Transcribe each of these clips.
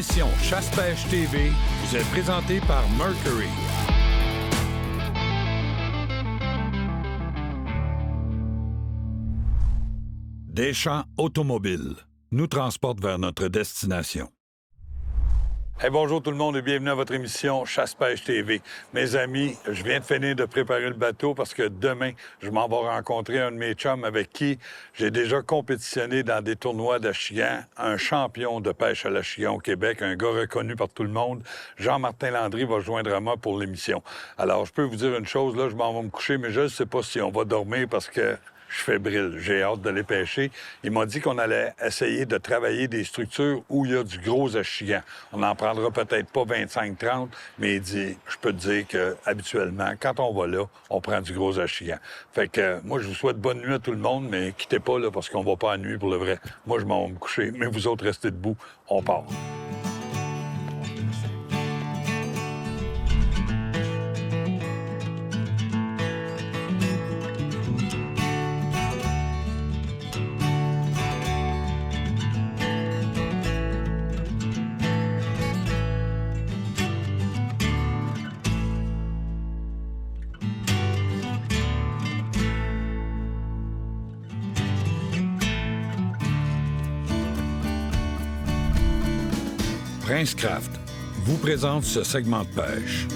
L'émission Chasse-Pêche TV vous est présentée par Mercury. Deschamps Automobiles nous transporte vers notre destination. Hey, bonjour tout le monde et bienvenue à votre émission Chasse-Pêche TV. Mes amis, je viens de finir de préparer le bateau parce que demain, je m'en vais rencontrer un de mes chums avec qui j'ai déjà compétitionné dans des tournois d'achigan, un champion de pêche à l'achigan au Québec, un gars reconnu par tout le monde. Jean-Martin Landry va joindre à moi pour l'émission. Alors, je peux vous dire une chose, là, je m'en vais me coucher, mais je ne sais pas si on va dormir parce que je suis fébrile. J'ai hâte d'aller pêcher. Il m'a dit qu'on allait essayer de travailler des structures où il y a du gros achigan. On n'en prendra peut-être pas 25-30, mais il dit, je peux te dire qu'habituellement, quand on va là, on prend du gros achigan. Fait que moi, je vous souhaite bonne nuit à tout le monde, mais quittez pas là parce qu'on va pas à nuit pour le vrai. Moi, je m'en vais me coucher, mais vous autres, restez debout. On part. Princecraft vous présente ce segment de pêche.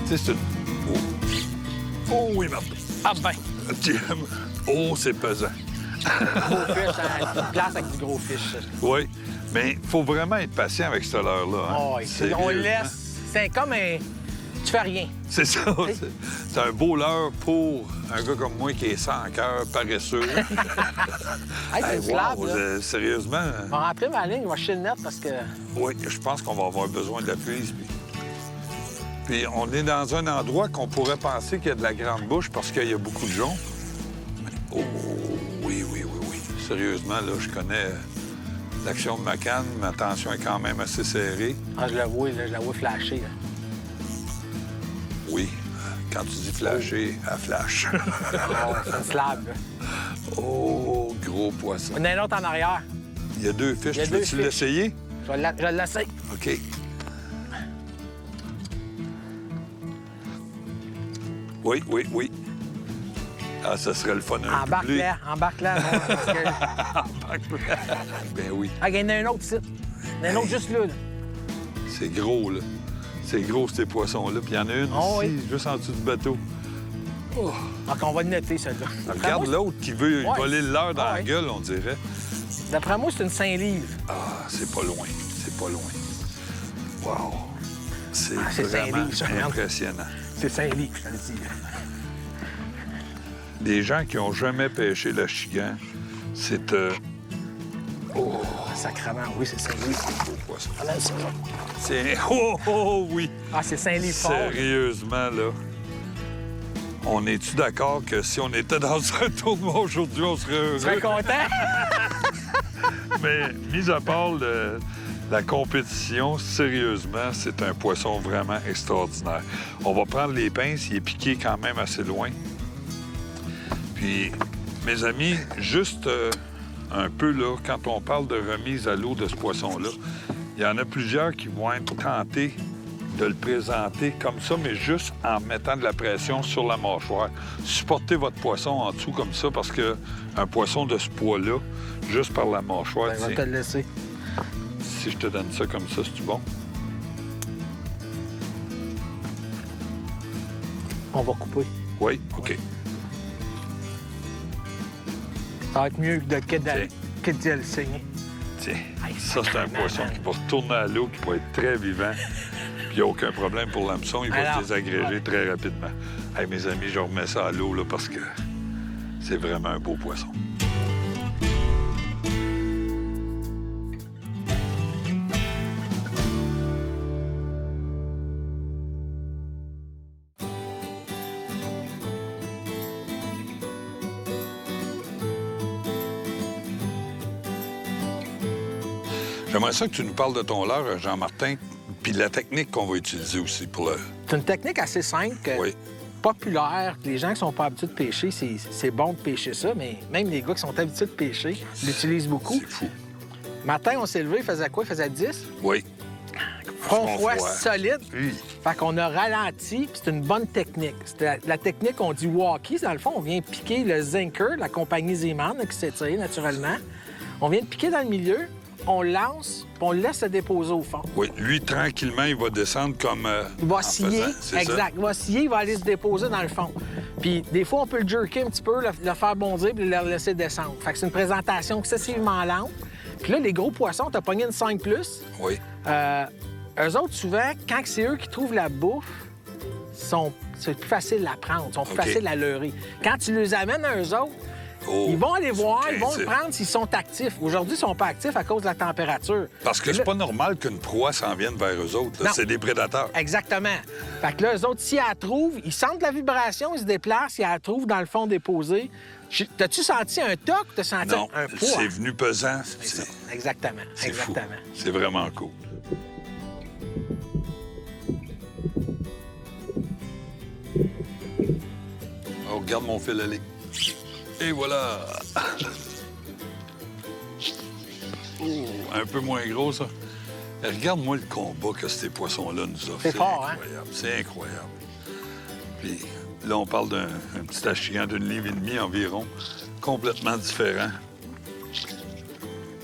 C'est une... Oh oui, Martin. Ah ben! Oh, c'est pesant. Gros fish, hein? C'est une place avec du gros fish. Oui, mais il faut vraiment être patient avec cette leurre-là. Hein? Oh, on le laisse. C'est comme un... Tu fais rien. C'est ça. C'est un beau leurre pour un gars comme moi qui est sans cœur, paresseux. Hey, c'est Hey, slab, wow, là. sérieusement. Je vais rentrer ma ligne, je vais chier le net parce que... Oui, je pense qu'on va avoir besoin de la prise. Puis on est dans un endroit qu'on pourrait penser qu'il y a de la grande bouche parce qu'il y a beaucoup de joncs. Oh, oui. Sérieusement, là, je connais l'action de ma canne. Ma tension est quand même assez serrée. Ah, je la vois flasher, là. Oui, quand tu dis flasher, elle flash. Oh, c'est une slab, là. Oh, gros poisson. Il y en a un autre en arrière. Il y a deux fiches. Il y a Tu deux veux-tu fiches. l'essayer? Je vais l'essayer. OK. Oui. Ah, ça serait le fun. Embarque-la. Non, parce que... Embarque-la. Ben oui. Ah, il y en a un autre ici. Il y en a un autre juste là. C'est gros, là. C'est gros, ces poissons-là. Puis il y en a une Oh, ici, oui. juste en dessous du bateau. Oh. Donc, on va le noter, celle-là. Regarde l'autre qui veut Ouais. voler le leurre dans Ouais. la gueule, on dirait. D'après moi, c'est une 5 livres. Ah, c'est pas loin. Wow. C'est c'est vraiment 5 livres, ça, regarde. impressionnant. C'est 5 livres, je te le dis. Des gens qui ont jamais pêché l'achigan, c'est... Oh, Sacrement, oui, c'est 5 livres. beau poisson. Regarde ça. C'est... Oh, oui! Ah, c'est 5 livres fort. Sérieusement, là. On est-tu d'accord que si on était dans un tournoi aujourd'hui, on serait heureux? Tu serais content? Mais, mis à part la compétition, sérieusement, c'est un poisson vraiment extraordinaire. On va prendre les pinces, il est piqué quand même assez loin. Puis, mes amis, juste un peu, là, quand on parle de remise à l'eau de ce poisson-là, il y en a plusieurs qui vont être tentés de le présenter comme ça, mais juste en mettant de la pression sur la mâchoire. Supportez votre poisson en dessous comme ça, parce qu'un poisson de ce poids-là, juste par la mâchoire, Ben, je vais te le laisser. si je te donne ça comme ça, c'est-tu bon? On va couper. Oui? OK. Ça va être mieux que de le saigner. Tiens, Hey, ça, c'est un sacrément, poisson man. qui va retourner à l'eau, qui va être très vivant. Puis il n'y a aucun problème pour l'hameçon, il va Alors, se désagréger très rapidement. Hey, mes amis, je remets ça à l'eau, là, parce que c'est vraiment un beau poisson. J'aimerais ça que tu nous parles de ton leurre, Jean-Martin. Puis la technique qu'on va utiliser aussi pour le... C'est une technique assez simple, Oui. populaire. Les gens qui sont pas habitués de pêcher, c'est bon de pêcher ça, mais même les gars qui sont habitués de pêcher l'utilisent beaucoup. C'est fou. Matin, on s'est levé, il faisait quoi? Il faisait 10? Oui. Front froid solide. Oui. Fait qu'on a ralenti, puis c'est une bonne technique. C'est la technique, on dit walkie. Dans le fond, on vient piquer le zinker, la compagnie Zeeman, qui s'étire naturellement. On vient de piquer dans le milieu, on lance, puis on le laisse se déposer au fond. Oui, lui, tranquillement, il va descendre comme... Il va scier, c'est exact. ça? Il va scier, il va aller se déposer dans le fond. Puis des fois, on peut le jerker un petit peu, le faire bondir, puis le laisser descendre. Fait que c'est une présentation excessivement lente. Puis là, les gros poissons, t'as pogné une 5+. Oui. Eux autres, souvent, quand c'est eux qui trouvent la bouffe, c'est plus facile à prendre, sont plus OK. faciles à leurrer. Quand tu les amènes à eux autres, Oh, ils vont aller voir, ils vont le craintifs. prendre s'ils sont actifs. Aujourd'hui, ils sont pas actifs à cause de la température. Parce que Mais c'est là- pas normal qu'une proie s'en vienne vers eux autres. là. Non. C'est des prédateurs. Exactement. Fait que là, eux autres, s'ils la trouvent, ils sentent la vibration, ils se déplacent, ils la trouvent dans le fond déposée. T'as-tu senti un toc ou t'as senti Non, un poids? c'est venu pesant. C'est ça. Exactement. C'est fou. Exactement. C'est vraiment cool. Oh, regarde mon fil aller. Et voilà! Oh, un peu moins gros, ça. Et regarde-moi le combat que ces poissons-là nous offrent. C'est fort, hein? Incroyable. C'est incroyable. Puis là, on parle d'un petit achigan d'une livre et demie environ, complètement différent.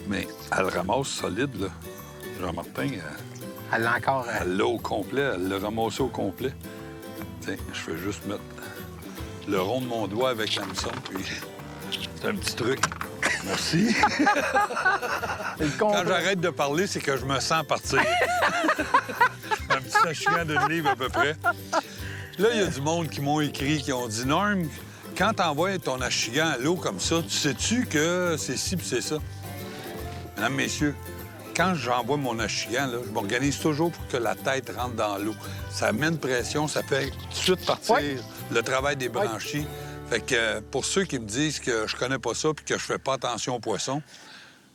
Mais elle ramasse solide, là. Jean-Martin, Elle l'a encore. elle l'a au complet, elle l'a ramassé au complet. Tiens, je vais juste mettre le rond de mon doigt avec l'hameçon, puis c'est un petit truc. Merci. Quand j'arrête de parler, c'est que je me sens partir. Un petit achigan d'une livre à peu près. Là, il y a du monde qui m'ont écrit, qui ont dit « Norm, quand t'envoies ton achigan à l'eau comme ça, tu sais-tu que c'est ci puis c'est ça? » Mesdames, messieurs, quand j'envoie mon achigan, là, je m'organise toujours pour que la tête rentre dans l'eau. Ça met une pression, ça fait tout de suite partir Ouais. le travail des branchies. Fait que pour ceux qui me disent que je connais pas ça puis que je fais pas attention aux poissons,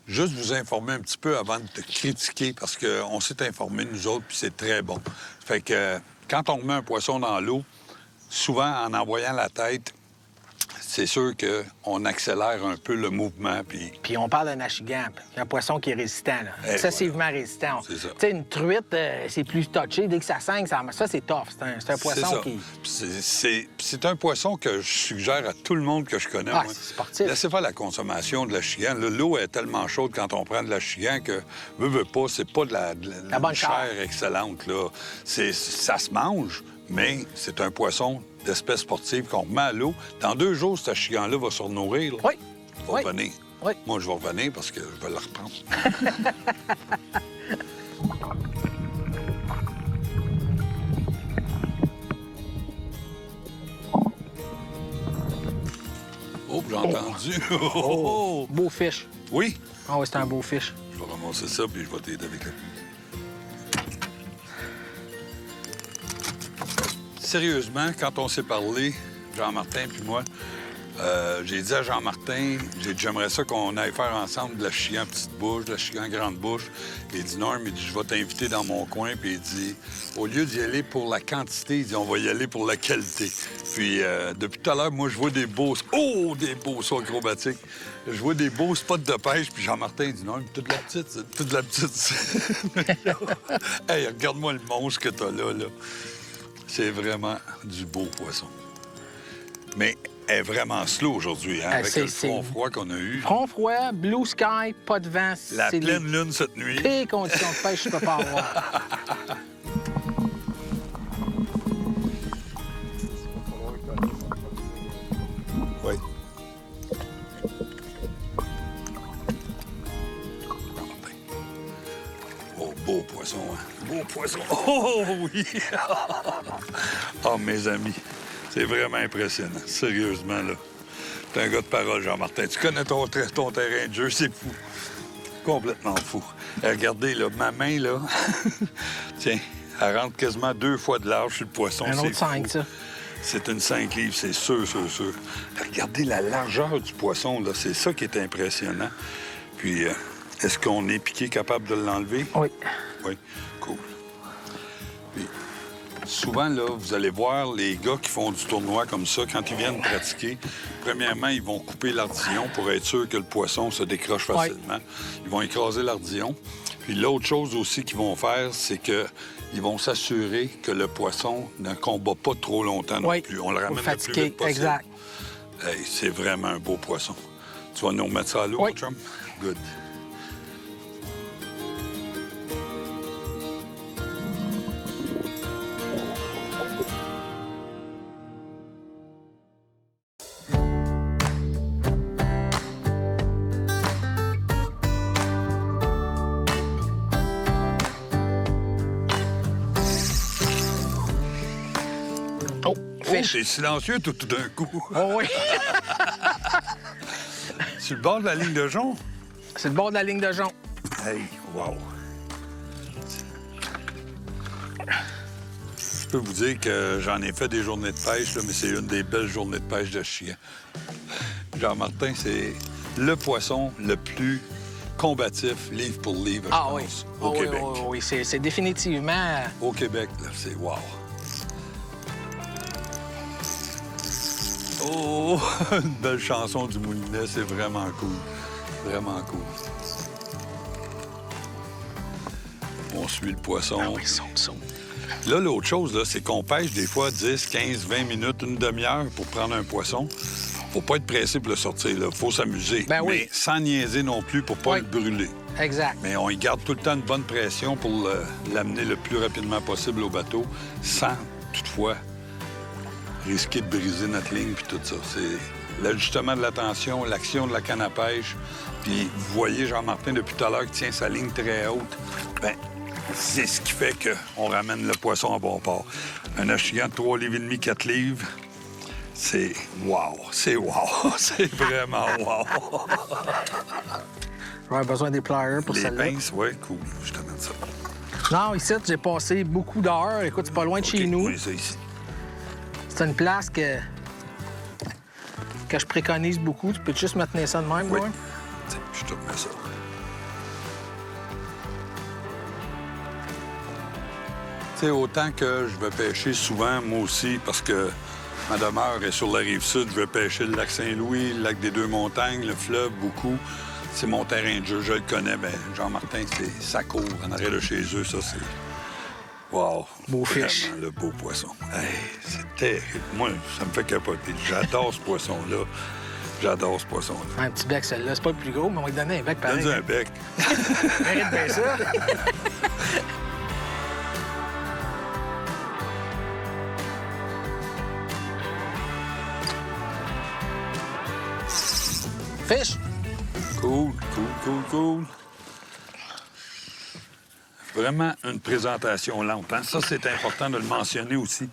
juste vous informer un petit peu avant de te critiquer parce qu'on s'est informé, nous autres, puis c'est très bon. Fait que quand on remet un poisson dans l'eau, souvent, en envoyant la tête, c'est sûr qu'on accélère un peu le mouvement, puis Puis on parle d'un achigan, un poisson qui est résistant, là. Eh, Excessivement résistant. C'est ça. Tu sais, une truite, c'est plus touché. Dès que ça saigne, ça c'est tough. C'est un c'est poisson ça. qui... Puis c'est un poisson que je suggère à tout le monde que je connais. Ah, moi. c'est sportif. Laissez faire la consommation de l'achigan. Là, l'eau est tellement chaude quand on prend de l'achigan que, veux pas, c'est pas de La bonne chair chair. excellente. Là. Ça se mange, mais c'est un poisson d'espèce sportive qu'on remet à l'eau. Dans 2 jours, cet achigan-là va se renourrir. Là. Oui. Il va Oui. revenir. Oui. Moi, je vais revenir parce que je vais le reprendre. Oh, j'ai entendu. Oh! Beau fish. Oui? Ah oui, c'est un beau fish. Je vais ramasser ça, puis je vais t'aider avec la... Sérieusement, quand on s'est parlé, Jean-Martin puis moi, j'ai dit à Jean-Martin, j'aimerais ça qu'on aille faire ensemble de l'achigan petite bouche, de l'achigan grande bouche. Il dit, Norm, il dit, je vais t'inviter dans mon coin. Puis il dit, au lieu d'y aller pour la quantité, il dit, on va y aller pour la qualité. Puis depuis tout à l'heure, moi, je vois des beaux sauts acrobatiques. Je vois des beaux spots de pêche. Puis Jean-Martin dit, Norm, toute la petite, toute la petite. Hey, regarde-moi le monstre que t'as là. C'est vraiment du beau poisson. Mais elle est vraiment slow aujourd'hui, hein, avec c'est- le front froid qu'on a eu. Front froid, blue sky, pas de vent. La c'est pleine lune cette nuit. les pires conditions de pêche que je peux pas avoir. Oui. Oh, beau poisson, hein? Beau poisson. Oh, oui! Oh, mes amis, c'est vraiment impressionnant. Sérieusement, là. T'es un gars de parole, Jean-Martin. Tu connais ton terrain de jeu, c'est fou. Complètement fou. Et regardez, là, ma main, là, tiens, elle rentre quasiment 2 fois de large sur le poisson. Un c'est autre 5, fou. ça. C'est une 5 livres, c'est sûr, sûr, sûr. Regardez la largeur du poisson, là. C'est ça qui est impressionnant. Puis, est-ce qu'on est piqué capable de l'enlever? Oui. Oui. Cool. Souvent, là, vous allez voir les gars qui font du tournoi comme ça, quand ils viennent pratiquer, premièrement, ils vont couper l'ardillon pour être sûr que le poisson se décroche facilement. Ouais. Ils vont écraser l'ardillon. Puis l'autre chose aussi qu'ils vont faire, c'est qu'ils vont s'assurer que le poisson ne combat pas trop longtemps non plus. On le ramène le plus vite possible. Exact. Hey, c'est vraiment un beau poisson. Tu vas nous remettre ça à l'eau, chum? Good. C'est silencieux tout d'un coup. Oh oui! Sur le bord de la ligne de jonc? C'est le bord de la ligne de jonc. Hey, wow! Je peux vous dire que j'en ai fait des journées de pêche, là, mais c'est une des belles journées de pêche de Chigan. Jean-Martin, c'est le poisson le plus combatif, livre pour livre, je pense, au Québec. Oui, c'est définitivement... Au Québec, là, c'est wow! Oh, une belle chanson du Moulinet, c'est vraiment cool. Vraiment cool. On suit le poisson. Ah oui, son. Là, l'autre chose, là, c'est qu'on pêche des fois 10, 15, 20 minutes, une demi-heure pour prendre un poisson. Faut pas être pressé pour le sortir, là. Faut s'amuser. Ben oui. Mais sans niaiser non plus pour pas le brûler. Exact. Mais on y garde tout le temps une bonne pression pour l'amener le plus rapidement possible au bateau, sans, toutefois, risquer de briser notre ligne puis tout ça. C'est l'ajustement de la tension, l'action de la canne à pêche. Puis vous voyez Jean-Martin depuis tout à l'heure qui tient sa ligne très haute. Bien, c'est ce qui fait qu'on ramène le poisson à bon port. Un achigan de 3 livres et demi, 4 livres, c'est wow. C'est wow. C'est vraiment wow. J'aurais besoin des pliers pour celle-là. Les pinces, oui, cool. Je te mets ça. Non, ici, j'ai passé beaucoup d'heures. Écoute, c'est pas loin de chez nous. Oui, ça ici. C'est une place que je préconise beaucoup. Tu peux juste me tenir ça de même, oui. Moi? Je te remets ça. Tu sais, autant que je vais pêcher souvent, moi aussi, parce que ma demeure est sur la rive sud, je vais pêcher le lac Saint-Louis, le lac des Deux-Montagnes, le fleuve, beaucoup. C'est mon terrain de jeu, je le connais. Bien, Jean-Martin, ça court en arrière de chez eux, ça, c'est... Wow! Beau fish. Vraiment le beau poisson. Hey, c'est terrible. Moi, ça me fait capoter. J'adore ce poisson-là. J'adore ce poisson-là. Un petit bec, celle-là. C'est pas le plus gros, mais on va lui donner un bec pareil. Donne-lui un bec. Mérite bien ça. Fish! Cool. Vraiment une présentation lente. Hein? Ça, c'est important de le mentionner aussi.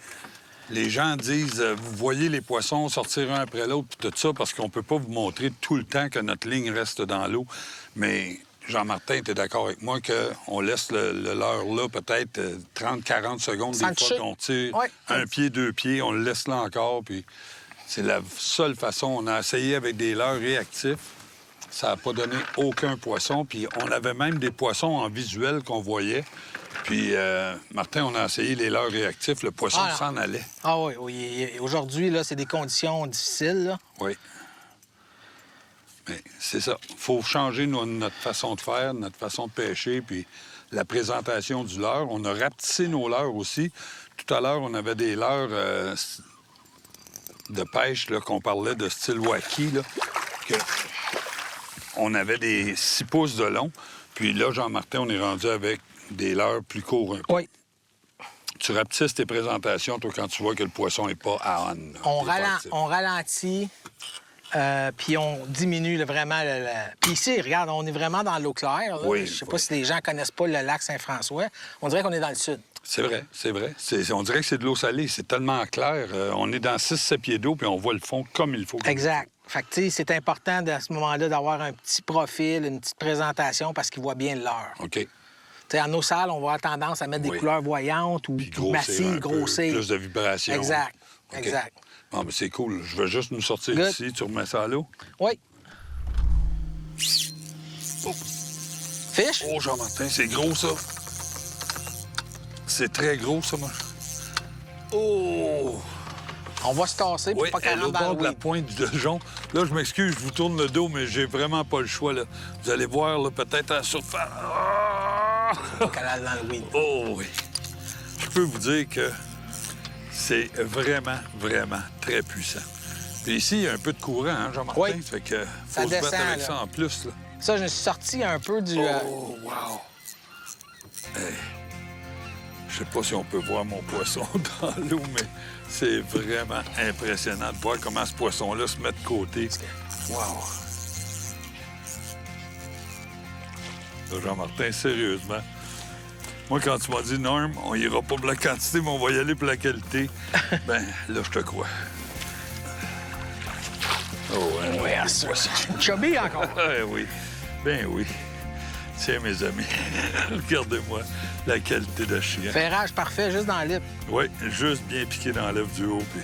Les gens disent, vous voyez les poissons sortir un après l'autre, puis tout ça, parce qu'on peut pas vous montrer tout le temps que notre ligne reste dans l'eau. Mais Jean-Martin, tu es d'accord avec moi qu'on laisse le leurre là peut-être 30-40 secondes des fois qu'on tire un pied, 2 pieds, on le laisse là encore, puis c'est la seule façon. On a essayé avec des leurres réactifs. Ça n'a pas donné aucun poisson. Puis on avait même des poissons en visuel qu'on voyait. Puis, Martin, on a essayé les leurres réactifs. Le poisson s'en allait. Ah oui. Aujourd'hui, là, c'est des conditions difficiles, là. Oui. Mais c'est ça. Il faut changer notre façon de faire, notre façon de pêcher, puis la présentation du leurre. On a rapetissé nos leurres aussi. Tout à l'heure, on avait des leurres de pêche là, qu'on parlait de style wacky, là, que... On avait des 6 pouces de long. Puis là, Jean-Martin, on est rendu avec des leurres plus courts un peu. Oui. Tu rapetisses tes présentations, toi, quand tu vois que le poisson n'est pas à on. On ralentit, puis on diminue vraiment le... Puis ici, regarde, on est vraiment dans l'eau claire. Là. Oui, je sais pas si les gens connaissent pas le lac Saint-François. On dirait qu'on est dans le sud. C'est vrai. On dirait que c'est de l'eau salée. C'est tellement clair. On est dans 6-7 pieds d'eau, puis on voit le fond comme il faut. Exact. Fait que, tu sais, c'est important à ce moment-là d'avoir un petit profil, une petite présentation parce qu'ils voient bien le leurre. OK. Tu sais, en eau sale, on va avoir tendance à mettre des couleurs voyantes ou massives, grossir. Plus de vibrations. Exact. Okay. Exact. Bon, mais c'est cool. Je veux juste nous sortir d'ici. Tu remets ça à l'eau? Oui. Oh. Fish? Oh, Jean-Martin, c'est gros, ça. C'est très gros, ça, moi. Oh! On va se tasser pour Oui, pas qu'elle au rentre dans bord le de la weed. pointe du jonc. Là, je m'excuse, je vous tourne le dos, mais j'ai vraiment pas le choix, là. Vous allez voir, là, peut-être à la surface. Ah! Pas qu'elle aille dans le weed. Oh oui! Je peux vous dire que c'est vraiment, vraiment très puissant. Puis ici, il y a un peu de courant, hein, Jean-Martin? Oui. Fait que Ça faut se battre descend, avec là. ça en plus, là. Ça, je me suis sorti un peu du... Oh, wow! Hey. Je sais pas si on peut voir mon poisson dans l'eau, mais c'est vraiment impressionnant de voir comment ce poisson-là se met de côté. Wow! Là, Jean-Martin, sérieusement, moi, quand tu m'as dit, Norm, on ira pas pour la quantité, mais on va y aller pour la qualité, ben là, je te crois. Oh, un Ouais, autre ça. poisson. Chubby encore. Ah oui, ben oui. Tiens, mes amis, regardez-moi la qualité de chien. Ferrage parfait, juste dans le lip. Oui, juste bien piqué dans l'œuf du haut. Puis...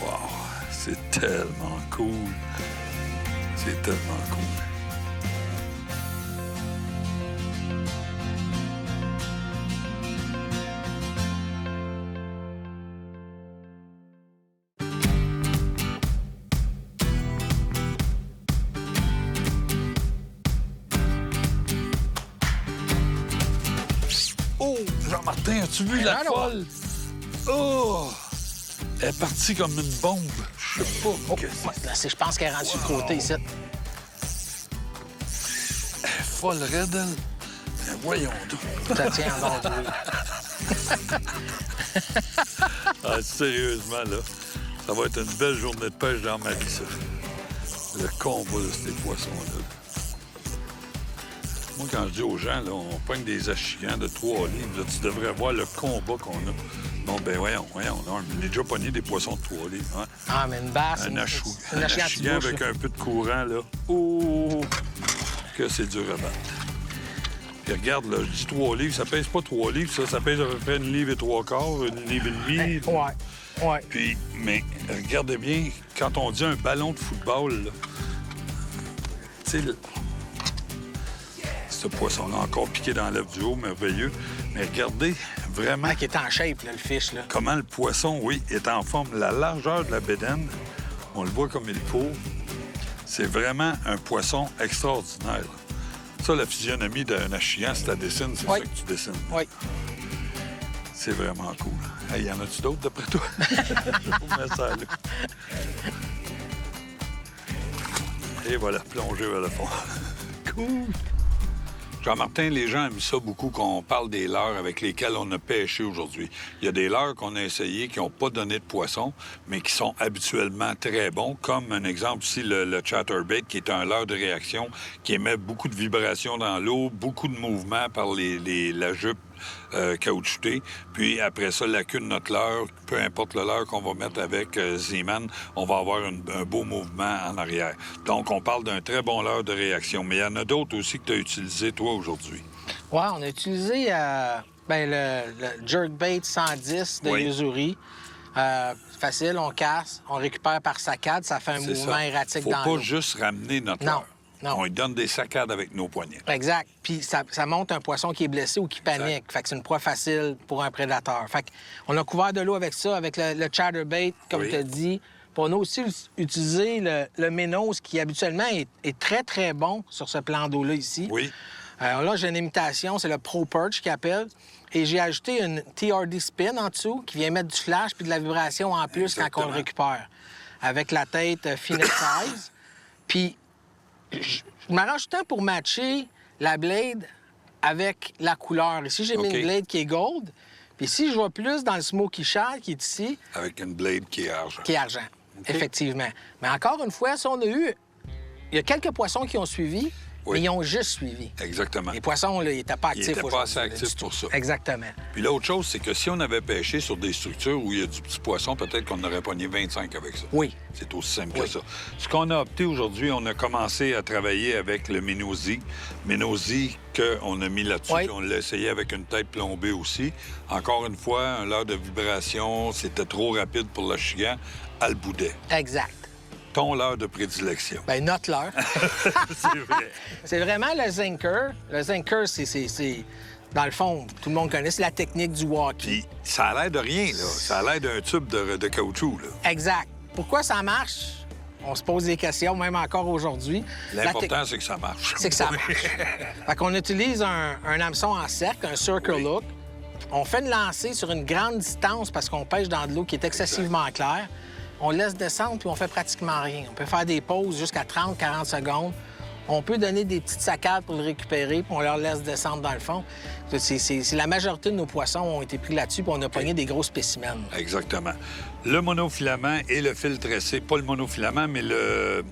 wow, c'est tellement cool. C'est tellement cool. Oh, Jean-Martin, as-tu vu la Alors? folle? Oh! Elle est partie comme une bombe. Je sais pas. Oh, qu'est-ce que ouais, là, je pense qu'elle est rendue sur le côté ici. c'est. Elle est folle, raide, elle. Ben, voyons donc. Ça tient en ordre, oui. Ah, sérieusement, là, ça va être une belle journée de pêche dans ma vie, ça. Le combat de ces poissons-là. Moi, quand je dis aux gens, là, on pogne des achigans de 3 livres, là, tu devrais voir le combat qu'on a. Bon, ben voyons, on a déjà pogné des poissons de 3 livres. Hein? Ah, mais une basse, Un une achigan achigan avec un peu de courant, là. Oh! Que c'est dur à battre. Puis regarde, là, je dis 3 livres, ça pèse pas 3 livres, ça pèse à peu près 1 livre et 3/4, 1 livre et demi. Ouais, ouais. Puis, mais regardez bien, quand on dit un ballon de football, là, tu sais, ce poisson-là encore piqué dans l'œuf du haut, merveilleux. Mais regardez vraiment Ah, qui est en shape, là, le fish, là. comment le poisson, oui, est en forme. La largeur de la bédaine, on le voit comme il faut. C'est vraiment un poisson extraordinaire. Ça, la physionomie d'un achigan, si tu la dessines, c'est Oui. ça que tu dessines. Oui. C'est vraiment cool. Hey, y en a-tu d'autres d'après toi? Je vous mets ça là. Et voilà, plongé vers le fond. Cool. Jean-Martin, les gens aiment ça beaucoup qu'on parle des leurres avec lesquels on a pêché aujourd'hui. Il y a des leurres qu'on a essayés qui n'ont pas donné de poisson, mais qui sont habituellement très bons, comme un exemple ici, le chatterbait, qui est un leurre de réaction, qui émet beaucoup de vibrations dans l'eau, beaucoup de mouvements par la jupe caoutchoutée. Puis après ça, la queue de notre leurre, peu importe le leurre qu'on va mettre avec Z-Man, on va avoir un beau mouvement en arrière. Donc, on parle d'un très bon leurre de réaction. Mais il y en a d'autres aussi que tu as utilisé, toi, aujourd'hui. Ouais, on a utilisé le jerkbait 110 de Oui. Yuzuri. Facile, on casse, on récupère par saccade, ça fait un C'est mouvement ça. erratique Faut dans pas l'eau. juste ramener notre Non, leurre. non. On lui donne des saccades avec nos poignets. Exact. Puis ça monte un poisson qui est blessé ou qui panique. Fait que c'est une proie facile pour un prédateur. Fait qu'on a couvert de l'eau avec ça, avec le chatterbait, comme Oui. tu as dit. Puis on a aussi utilisé le Minos, qui habituellement est très, très bon sur ce plan d'eau-là ici. Oui. Là, j'ai une imitation, c'est le Pro Perch qui appelle. Et j'ai ajouté une TRD spin en dessous qui vient mettre du flash puis de la vibration en plus quand on Exactement. le récupère. Avec la tête Finet size. Puis je m'arrange tout le temps pour matcher la blade avec la couleur. Ici, j'ai mis OK. une blade qui est gold. Puis ici, je vois plus dans le Smoky Shad qui est ici, Avec une blade qui est argent. qui est argent. Effectivement. Mais encore une fois, ça, on a eu... Il y a quelques poissons qui ont suivi, Oui. mais ils ont juste suivi. Exactement. Les poissons, là, ils n'étaient pas Ils actifs n'étaient pas aujourd'hui, assez là, actifs du pour tout. ça. Exactement. Puis l'autre chose, c'est que si on avait pêché sur des structures où il y a du petit poisson, peut-être qu'on aurait pogné 25 avec ça. Oui. C'est aussi simple Oui. que ça. Ce qu'on a opté aujourd'hui, on a commencé à travailler avec le Minosi. Minosi qu'on a mis là-dessus, Oui. puis on l'a essayé avec une tête plombée aussi. Encore une fois, un leurre de vibration, c'était trop rapide pour le chigan, à le boudet. Exact. Ton leurre de prédilection. Bien, note-leur. C'est vrai. C'est vraiment le Zinker. Le Zinker, c'est Dans le fond, tout le monde connaît, c'est la technique du walkie. Puis ça a l'air de rien, là. Ça a l'air d'un tube de caoutchouc, là. Exact. Pourquoi ça marche? On se pose des questions, même encore aujourd'hui. L'important, c'est que ça marche. C'est que ça marche. Fait qu'on utilise un hameçon en cercle, un circle hook. On fait une lancée sur une grande distance parce qu'on pêche dans de l'eau qui est excessivement claire. On laisse descendre, puis on fait pratiquement rien. On peut faire des pauses jusqu'à 30-40 secondes. On peut donner des petites saccades pour le récupérer, puis on leur laisse descendre dans le fond. C'est la majorité de nos poissons ont été pris là-dessus, puis on a pogné des gros spécimens. Exactement. Le monofilament et le fil tressé, pas le monofilament, mais le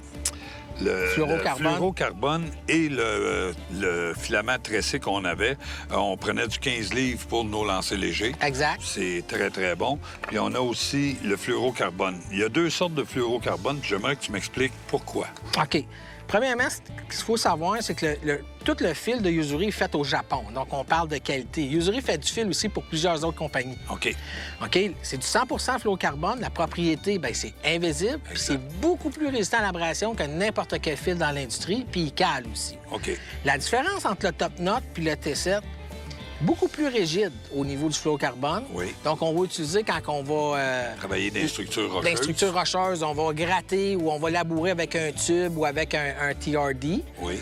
fluorocarbone et le filament tressé qu'on avait. On prenait du 15 livres pour nos lancers légers. Exact. C'est très, très bon. Puis on a aussi le fluorocarbone. Il y a 2 sortes de fluorocarbone, puis j'aimerais que tu m'expliques pourquoi. OK. Premièrement, ce qu'il faut savoir, c'est que tout le fil de Yo-Zuri est fait au Japon. Donc, on parle de qualité. Yo-Zuri fait du fil aussi pour plusieurs autres compagnies. OK. OK? C'est du 100 fluorocarbone. La propriété, bien, c'est invisible. Puis c'est beaucoup plus résistant à l'abrasion que n'importe quel fil dans l'industrie. Puis il cale aussi. OK. La différence entre le Top Knot puis le T7, beaucoup plus rigide au niveau du fluorocarbone. Oui. Donc, on va utiliser quand on va... travailler des structures rocheuses. Des structures rocheuses, on va gratter ou on va labourer avec un tube ou avec un TRD. Oui.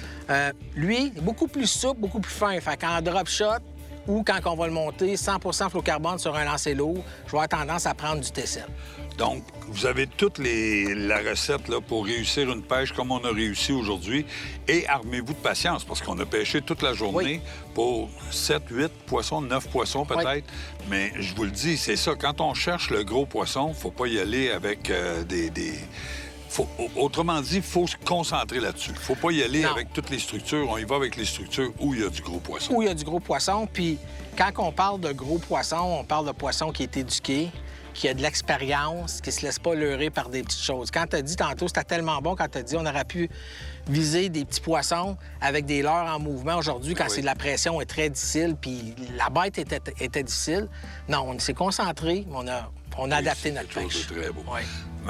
Lui, beaucoup plus souple, beaucoup plus fin. Fait qu'en drop shot ou quand on va le monter, 100 fluorocarbone sur un lancer lourd, je vais avoir tendance à prendre du T7. Donc, vous avez toute la recette là, pour réussir une pêche comme on a réussi aujourd'hui. Et armez-vous de patience, parce qu'on a pêché toute la journée pour 7, 8 poissons, 9 poissons peut-être. Oui. Mais je vous le dis, c'est ça. Quand on cherche le gros poisson, faut pas y aller avec autrement dit, il faut se concentrer là-dessus. Il faut pas y aller avec toutes les structures. On y va avec les structures où il y a du gros poisson. Où il y a du gros poisson. Puis quand on parle de gros poisson, on parle de poisson qui est éduqué, qui a de l'expérience, qui se laisse pas leurrer par des petites choses. Quand tu as dit tantôt, c'était tellement bon quand tu as dit on aurait pu viser des petits poissons avec des leurres en mouvement aujourd'hui quand c'est de la pression est très difficile, puis la bête était difficile. Non, on s'est concentré, on a adapté notre pêche. C'est très beau. Oui.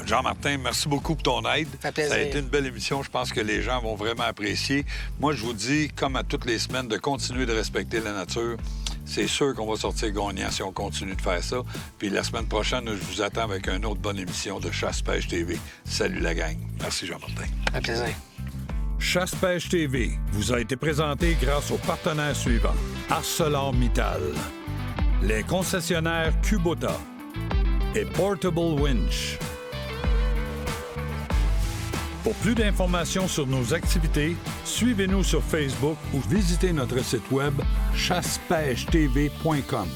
Jean-Martin, merci beaucoup pour ton aide. Ça fait plaisir. Ça a été une belle émission. Je pense que les gens vont vraiment apprécier. Moi, je vous dis, comme à toutes les semaines, de continuer de respecter la nature. C'est sûr qu'on va sortir gagnant si on continue de faire ça. Puis la semaine prochaine, je vous attends avec une autre bonne émission de Chasse-Pêche TV. Salut la gang. Merci Jean-Martin. Ça fait plaisir. Chasse-Pêche TV vous a été présenté grâce aux partenaires suivants. ArcelorMittal, les concessionnaires Kubota et Portable Winch. Pour plus d'informations sur nos activités, suivez-nous sur Facebook ou visitez notre site web chassepêchetv.com.